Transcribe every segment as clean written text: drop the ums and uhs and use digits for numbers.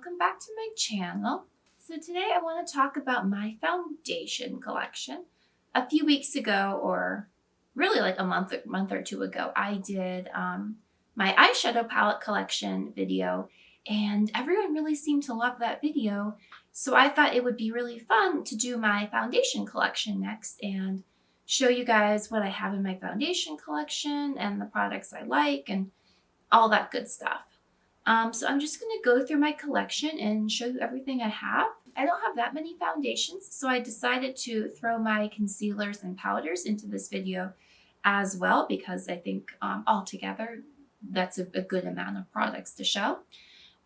welcome back to my channel. So today I want to talk about my foundation collection. A few weeks ago, or really like a month or two ago, I did my eyeshadow palette collection video, and everyone really seemed to love that video. So I thought it would be really fun to do my foundation collection next and show you guys what I have in my foundation collection and the products I like and all that good stuff. So I'm just going to go through my collection and show you everything I have. I don't have that many foundations, so I decided to throw my concealers and powders into this video as well because I think altogether that's a good amount of products to show.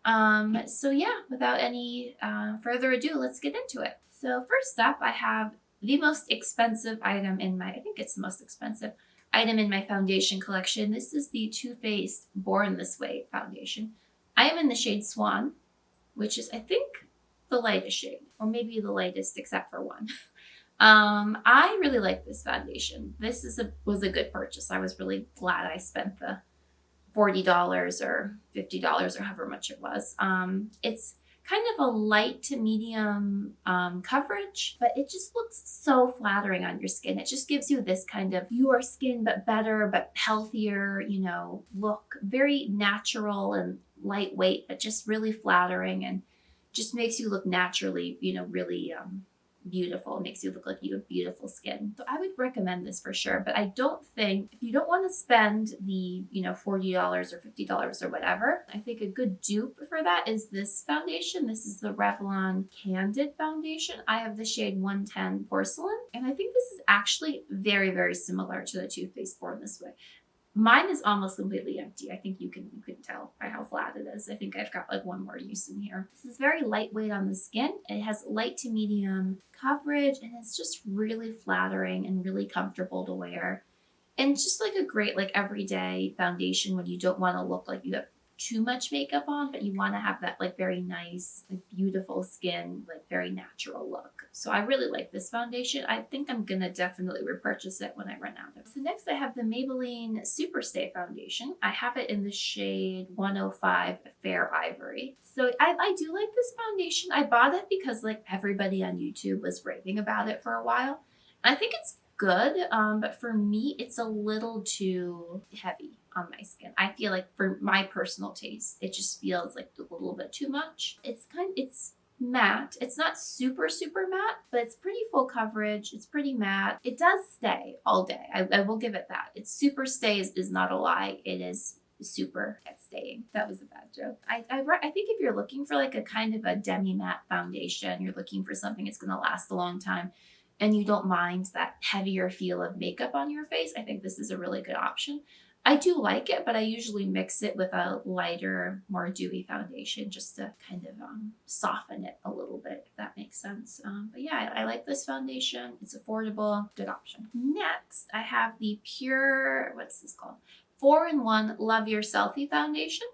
So yeah, without any further ado, let's get into it. So first up, I have the most expensive item in my, I think it's the most expensive item in my foundation collection. This is the Too Faced Born This Way foundation. I am in the shade Swan, which is, I think, the lightest shade, or maybe the lightest except for one. I really like this foundation. This was a good purchase. I was really glad I spent the $40 or $50 or however much it was. It's kind of a light to medium coverage, but it just looks so flattering on your skin. It just gives you this kind of your skin, but better, but healthier, look. Very natural and lightweight, but just really flattering and just makes you look naturally, really beautiful. It makes you look like you have beautiful skin. So I would recommend this for sure, but I don't think, if you don't want to spend the, $40 or $50 or whatever, I think a good dupe for that is this foundation. This is the Revlon Candid foundation. I have the shade 110 Porcelain, and I think this is actually very, very similar to the Too Faced Born This Way. Mine is almost completely empty. I think you can tell by how flat it is. I think I've got like one more use in here. This is very lightweight on the skin. It has light to medium coverage, and it's just really flattering and really comfortable to wear. And just like a great like everyday foundation when you don't want to look like you have too much makeup on, but you want to have that like very nice, like beautiful skin, like very natural look. So I really like this foundation. I think I'm gonna definitely repurchase it when I run out of it. So next I have the Maybelline Superstay foundation. I have it in the shade 105 Fair Ivory. So I do like this foundation. I bought it because like everybody on YouTube was raving about it for a while. I think it's good, but for me, it's a little too heavy on my skin. I feel like for my personal taste, it just feels like a little bit too much. It's matte. It's not super, super matte, but it's pretty full coverage. It's pretty matte. It does stay all day. I will give it that. It's super stays is not a lie. It is super at staying. That was a bad joke. I think if you're looking for like a kind of a demi matte foundation, you're looking for something that's going to last a long time, and you don't mind that heavier feel of makeup on your face, I think this is a really good option. I do like it, but I usually mix it with a lighter, more dewy foundation just to kind of soften it a little bit, if that makes sense. But yeah, I like this foundation. It's affordable, good option. Next, I have the Pure, what's this called? 4-in-1 Love Your Selfie foundation.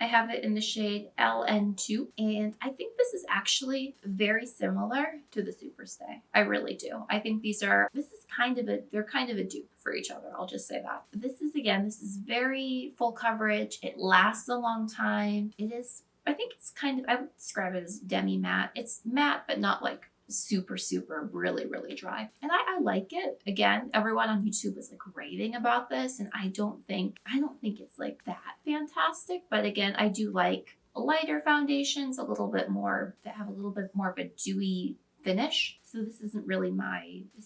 I have it in the shade LN2, and I think this is actually very similar to the Superstay. I really do. I think they're kind of a dupe for each other. I'll just say that. This is very full coverage. It lasts a long time. I think it's I would describe it as demi matte. It's matte, but not like super, super, really, really dry. And I like it. Again, everyone on YouTube was like raving about this, and I don't think it's like that fantastic. But again, I do like lighter foundations, that have a little bit more of a dewy finish. So this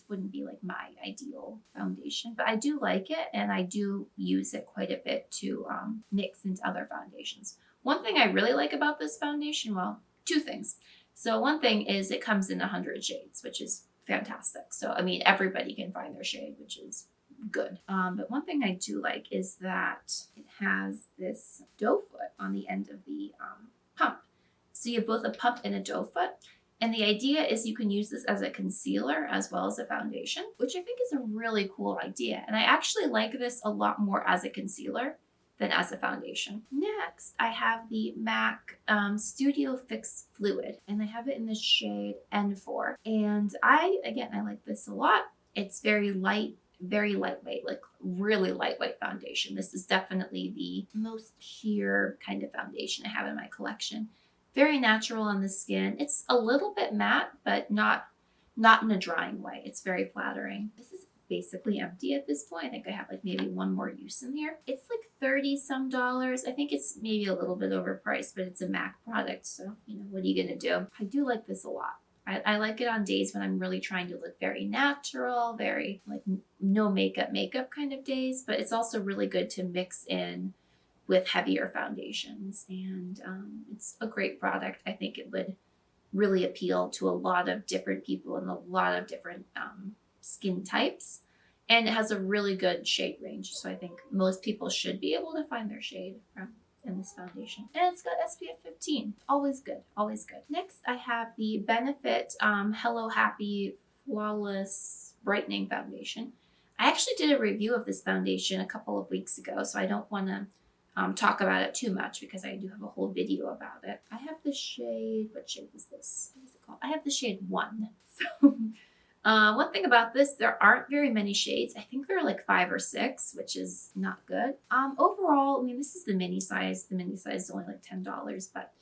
wouldn't be like my ideal foundation, but I do like it, and I do use it quite a bit to mix into other foundations. One thing I really like about this foundation, well, two things. So one thing is it comes in 100 shades, which is fantastic. So, I mean, everybody can find their shade, which is good. But one thing I do like is that it has this doe foot on the end of the pump. So you have both a pump and a doe foot. And the idea is you can use this as a concealer as well as a foundation, which I think is a really cool idea. And I actually like this a lot more as a concealer than as a foundation. Next, I have the MAC Studio Fix Fluid, and I have it in the shade N4. And I like this a lot. It's very light, very lightweight, like really lightweight foundation. This is definitely the most sheer kind of foundation I have in my collection. Very natural on the skin. It's a little bit matte, but not in a drying way. It's very flattering. This is basically empty at this point. I think I have like maybe one more use in here. It's like 30 some dollars. I think it's maybe a little bit overpriced, but it's a MAC product. So, what are you going to do? I do like this a lot. I like it on days when I'm really trying to look very natural, very like no makeup kind of days, but it's also really good to mix in with heavier foundations. And it's a great product. I think it would really appeal to a lot of different people and a lot of different skin types. And it has a really good shade range. So I think most people should be able to find their shade in this foundation. And it's got SPF 15. Always good, always good. Next, I have the Benefit Hello Happy Flawless Brightening Foundation. I actually did a review of this foundation a couple of weeks ago, so I don't want to talk about it too much because I do have a whole video about it. I have the shade, what shade is this? What is it called? I have the shade 1. So one thing about this, there aren't very many shades. I think there are like 5 or 6, which is not good. Overall, I mean, this is the mini size. The mini size is only like $10, but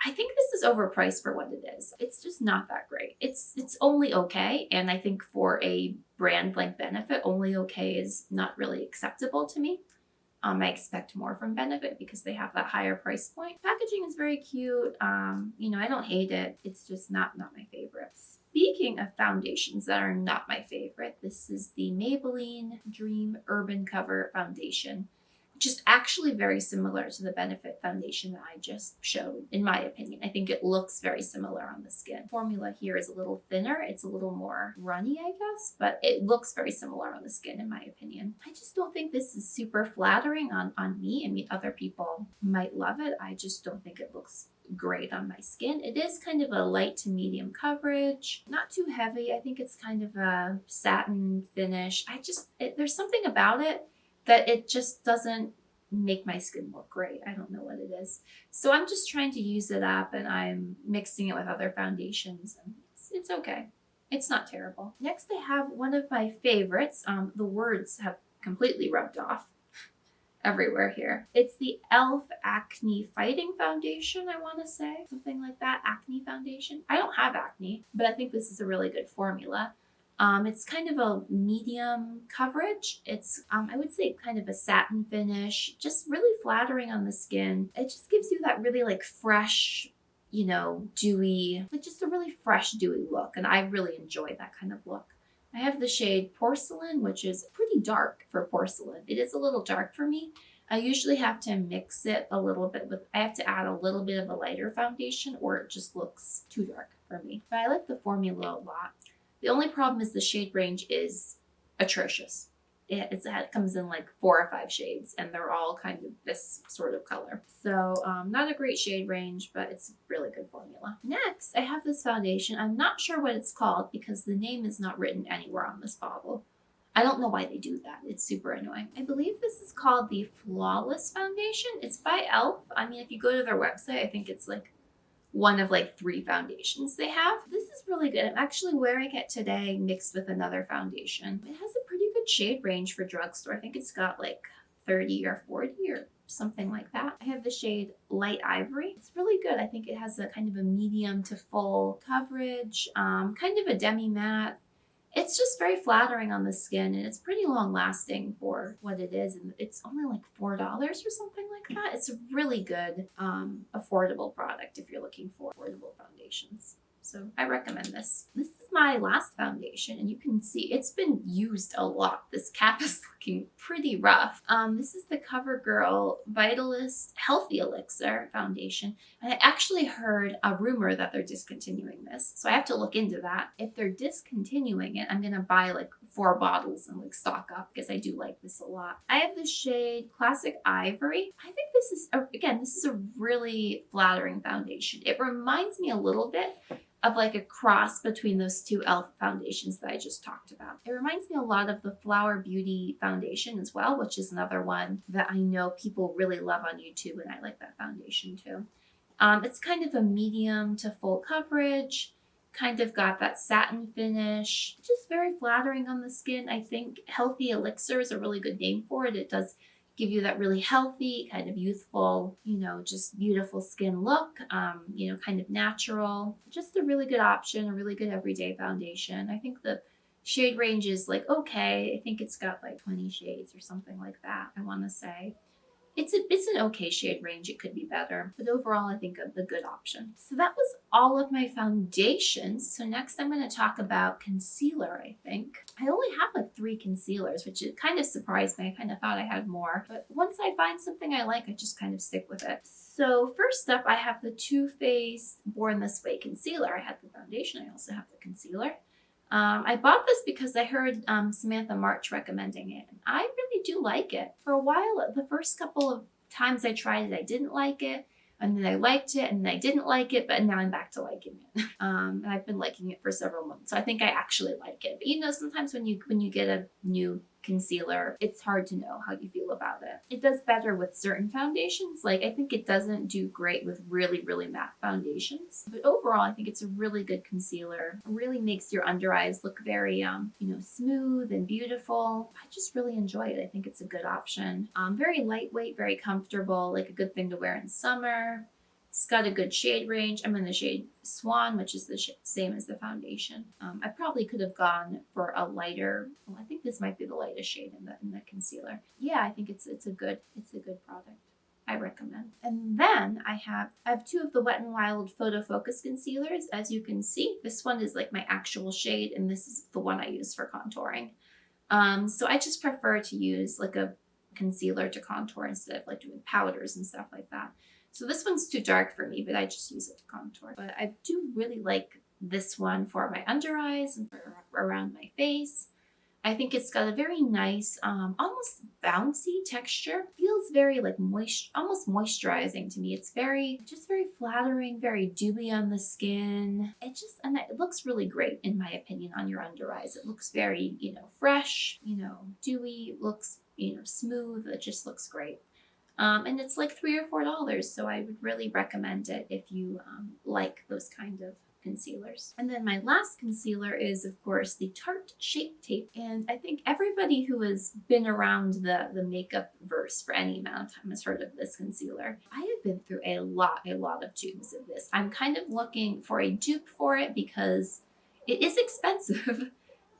I think this is overpriced for what it is. It's just not that great. It's only okay. And I think for a brand like Benefit, only okay is not really acceptable to me. I expect more from Benefit because they have that higher price point. Packaging is very cute. I don't hate it. It's just not my favorite. Speaking of foundations that are not my favorite, this is the Maybelline Dream Urban Cover Foundation, which is actually very similar to the Benefit foundation that I just showed, in my opinion. I think it looks very similar on the skin. Formula here is a little thinner. It's a little more runny, I guess, but it looks very similar on the skin, in my opinion. I just don't think this is super flattering on me. I mean, other people might love it. I just don't think it looks great on my skin. It is kind of a light to medium coverage, not too heavy. I think it's kind of a satin finish. There's something about it that it just doesn't make my skin look great. I don't know what it is. So I'm just trying to use it up and I'm mixing it with other foundations and it's okay. It's not terrible. Next I have one of my favorites. The words have completely rubbed off everywhere here. It's the e.l.f. Acne Fighting Foundation, I want to say. Something like that, acne foundation. I don't have acne, but I think this is a really good formula. It's kind of a medium coverage. It's, I would say kind of a satin finish, just really flattering on the skin. It just gives you that really like fresh, dewy, like just a really fresh, dewy look. And I really enjoy that kind of look. I have the shade Porcelain, which is pretty dark for porcelain. It is a little dark for me. I usually have to mix it a little bit I have to add a little bit of a lighter foundation or it just looks too dark for me. But I like the formula a lot. The only problem is the shade range is atrocious. It comes in like 4 or 5 shades and they're all kind of this sort of color. So not a great shade range, but it's a really good formula. Next, I have this foundation. I'm not sure what it's called because the name is not written anywhere on this bottle. I don't know why they do that. It's super annoying. I believe this is called the Flawless Foundation. It's by e.l.f. I mean, if you go to their website, I think it's like one of like 3 foundations they have. This is really good. I'm actually wearing it today mixed with another foundation. It has a pretty good shade range for drugstore. I think it's got like 30 or 40 or something like that. I have the shade Light Ivory. It's really good. I think it has a kind of a medium to full coverage, kind of a demi matte. It's just very flattering on the skin and it's pretty long lasting for what it is. And it's only like $4 or something like that. It's a really good, affordable product if you're looking for affordable foundations. So I recommend this. This is my last foundation and you can see it's been used a lot. This cap is looking pretty rough. This is the CoverGirl Vitalist Healthy Elixir Foundation. And I actually heard a rumor that they're discontinuing this. So I have to look into that. If they're discontinuing it, I'm going to buy like 4 bottles and like stock up because I do like this a lot. I have the shade Classic Ivory. I think this is, again, this is a really flattering foundation. It reminds me a little bit of like a cross between those 2 e.l.f. foundations that I just talked about. It reminds me a lot of the Flower Beauty foundation as well, which is another one that I know people really love on YouTube, and I like that foundation too. It's kind of a medium to full coverage, kind of got that satin finish, just very flattering on the skin. I think Healthy Elixir is a really good name for it. It does give you that really healthy, kind of youthful, just beautiful skin look, kind of natural. Just a really good option, a really good everyday foundation. I think the shade range is like okay. I think it's got like 20 shades or something like that, I want to say. It's an okay shade range. It could be better, but overall, I think a good option. So that was all of my foundations. So next, I'm going to talk about concealer. I think I only have like 3 concealers, which it kind of surprised me. I kind of thought I had more, but once I find something I like, I just kind of stick with it. So first up, I have the Too Faced Born This Way concealer. I had the foundation. I also have the concealer. I bought this because I heard Samantha March recommending it. And I really do like it. For a while, the first couple of times I tried it, I didn't like it. And then I liked it, and then I didn't like it, but now I'm back to liking it. And I've been liking it for several months, so I think I actually like it. But sometimes when you get a new concealer, it's hard to know how you feel about it. It does better with certain foundations. Like I think it doesn't do great with really, really matte foundations. But overall, I think it's a really good concealer. It really makes your under eyes look very, smooth and beautiful. I just really enjoy it. I think it's a good option. Very lightweight, very comfortable, like a good thing to wear in summer. It's got a good shade range. I'm in the shade Swan, which is the same as the foundation. I probably could have gone for a lighter. Well, I think this might be the lightest shade in the concealer. Yeah, I think it's a good product. I recommend. And then I have 2 of the Wet n Wild Photo Focus concealers. As you can see, this one is like my actual shade, and this is the one I use for contouring. So I just prefer to use like a concealer to contour instead of like doing powders and stuff like that. So this one's too dark for me, but I just use it to contour. But I do really like this one for my under eyes and for around my face. I think it's got a very nice, almost bouncy texture. Feels very like almost moisturizing to me. It's very flattering, very dewy on the skin. And it looks really great in my opinion on your under eyes. It looks very, fresh, dewy, looks, smooth. It just looks great. And it's like $3 or $4, so I would really recommend it if you like those kind of concealers. And then my last concealer is, of course, the Tarte Shape Tape. And I think everybody who has been around the makeup verse for any amount of time has heard of this concealer. I have been through a lot of tubes of this. I'm kind of looking for a dupe for it because it is expensive.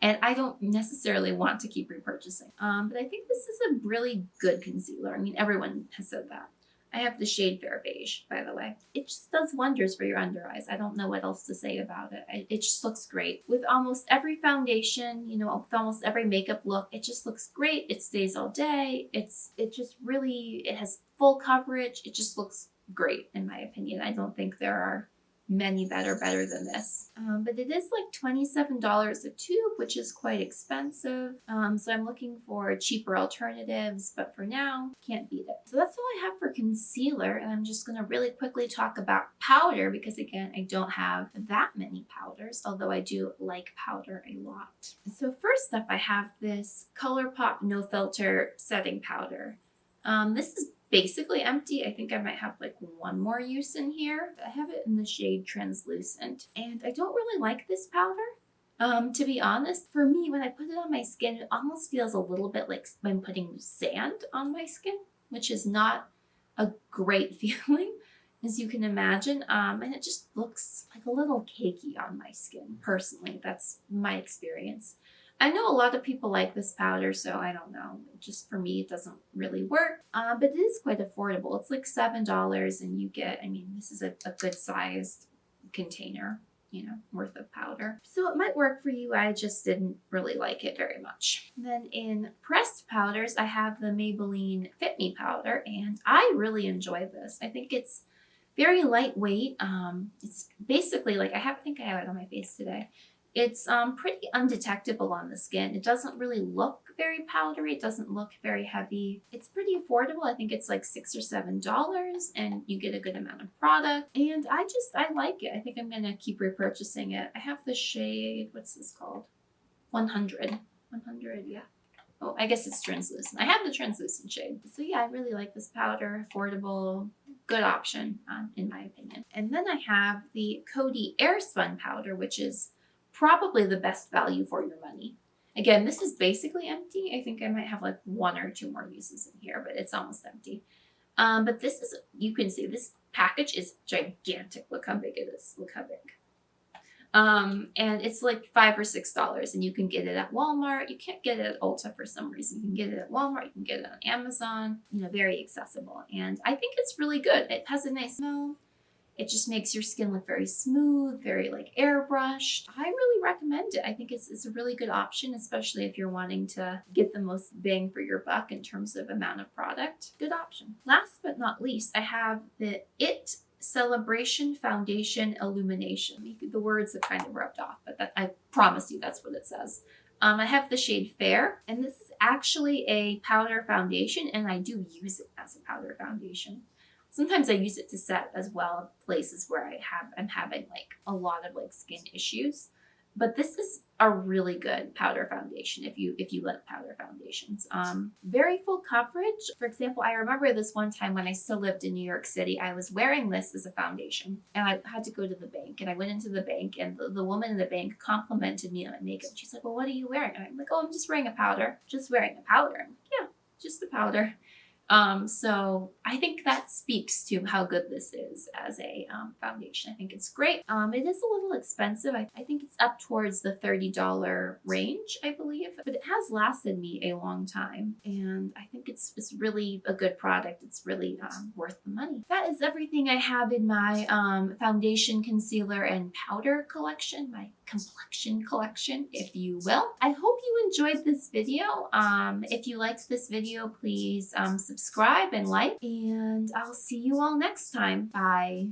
And I don't necessarily want to keep repurchasing. But I think this is a really good concealer. I mean, everyone has said that. I have the shade Fair Beige, by the way. It just does wonders for your under eyes. I don't know what else to say about it. It just looks great. With almost every foundation, with almost every makeup look, it just looks great. It stays all day. It has full coverage. It just looks great, in my opinion. I don't think there are many that are better than this. But it is like $27 a tube, which is quite expensive. So I'm looking for cheaper alternatives, but for now, can't beat it. So that's all I have for concealer. And I'm just gonna really quickly talk about powder because again, I don't have that many powders, although I do like powder a lot. So first up, I have this ColourPop No Filter Setting Powder. This is basically empty. I think I might have like one more use in here. I have it in the shade Translucent, and I don't really like this powder. To be honest, for me, when I put it on my skin, it almost feels a little bit like I'm putting sand on my skin, which is not a great feeling, as you can imagine. And it just looks like a little cakey on my skin, personally. That's my experience. I know a lot of people like this powder, so I don't know. Just for me, it doesn't really work. But it is quite affordable. It's like $7 and you get, this is a good sized container, worth of powder. So it might work for you. I just didn't really like it very much. Then in pressed powders, I have the Maybelline Fit Me powder, and I really enjoy this. I think it's very lightweight. It's basically like, I think I have it on my face today. It's pretty undetectable on the skin. It doesn't really look very powdery. It doesn't look very heavy. It's pretty affordable. I think it's like $6 or $7 and you get a good amount of product. And I like it. I think I'm going to keep repurchasing it. I have the shade, what's this called? 100, yeah. Oh, I guess it's translucent. I have the translucent shade. So yeah, I really like this powder. Affordable, good option in my opinion. And then I have the Coty Airspun powder, which is probably the best value for your money. Again, this is basically empty. I think I might have like 1 or 2 more uses in here, but it's almost empty. But this is, you can see this package is gigantic. Look how big it is. Look how big. And it's like $5 or $6, and you can get it at Walmart. You can't get it at Ulta for some reason. You can get it at Walmart. You can get it on Amazon. You know, very accessible. And I think it's really good. It has a nice smell. It just makes your skin look very smooth, very like airbrushed. I really recommend it. I think it's a really good option, especially if you're wanting to get the most bang for your buck in terms of amount of product. Good option. Last but not least, I have the IT Celebration Foundation Illumination. The words are kind of rubbed off, but I promise you that's what it says. I have the shade Fair, and this is actually a powder foundation, and I do use it as a powder foundation. Sometimes I use it to set as well, places where I'm having like a lot of like skin issues. But this is a really good powder foundation if you like powder foundations. Very full coverage. For example, I remember this one time when I still lived in New York City, I was wearing this as a foundation, and I had to go to the bank, and I went into the bank, and the woman in the bank complimented me on my makeup. She's like, "Well, what are you wearing?" And I'm like, "Oh, I'm just wearing a powder." Just wearing a powder. I'm like, "Yeah, just a powder." So I think that speaks to how good this is as a foundation. I think it's great. It is a little expensive. I think it's up towards the $30 range, I believe, but it has lasted me a long time, and I think it's really a good product. It's really worth the money. That is everything I have in my foundation, concealer, and powder collection, my Complexion collection, if you will. I hope you enjoyed this video. If you liked this video, please subscribe and like, and I'll see you all next time. Bye.